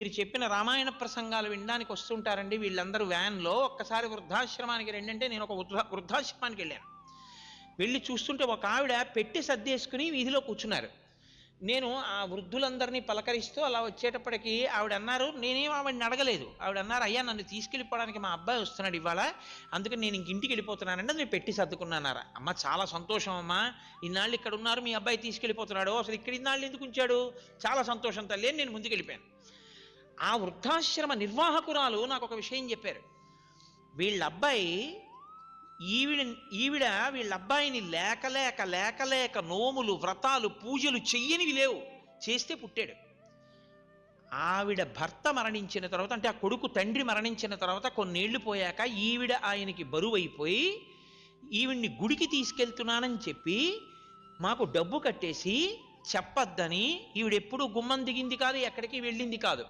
మీరు చెప్పిన రామాయణ ప్రసంగాలు వినడానికి వస్తుంటారండి వీళ్ళందరూ వ్యాన్లో. ఒక్కసారి వృద్ధాశ్రమానికి రండి నేను ఒక వృద్ధాశ్రమానికి వెళ్ళాను. వెళ్ళి చూస్తుంటే ఒక ఆవిడ పెట్టి సర్దేసుకుని వీధిలో కూర్చున్నారు. నేను ఆ వృద్ధులందరినీ పలకరిస్తూ అలా వచ్చేటప్పటికి ఆవిడ అన్నారు, నేనేం ఆవిడని అడగలేదు. ఆవిడ అన్నారు, అయ్యా నన్ను తీసుకెళ్ళిపోవడానికి మా అబ్బాయి వస్తున్నాడు ఇవాళ, అందుకని నేను ఇంటికి వెళ్ళిపోతున్నానండి, అది పెట్టి సర్దుకున్నానారా. అమ్మ చాలా సంతోషం అమ్మా, ఇన్నాళ్ళు ఇక్కడ ఉన్నారు, మీ అబ్బాయి తీసుకెళ్ళిపోతున్నాడు, అసలు ఇక్కడ ఇన్నాళ్ళు ఎందుకు ఉంచాడు, చాలా సంతోషం తల్లి అని నేను ముందుకు వెళ్ళిపోయాను. ఆ వృద్ధాశ్రమ నిర్వాహకురాలు నాకు ఒక విషయం చెప్పారు. వీళ్ళ అబ్బాయి ఈవిడ వీళ్ళ అబ్బాయిని లేక లేక లేక లేక నోములు వ్రతాలు పూజలు చెయ్యనివి లేవు, చేస్తే పుట్టాడు. ఆవిడ భర్త మరణించిన తర్వాత, అంటే ఆ కొడుకు తండ్రి మరణించిన తర్వాత కొన్నేళ్లు పోయాక ఈవిడ ఆయనకి బరువైపోయి ఈవిడ్ని గుడికి తీసుకెళ్తున్నానని చెప్పి మాకు డబ్బు కట్టేసి చెప్పొద్దని, ఈవిడెప్పుడు గుమ్మం దిగింది కాదు, ఎక్కడికి వెళ్ళింది కాదు.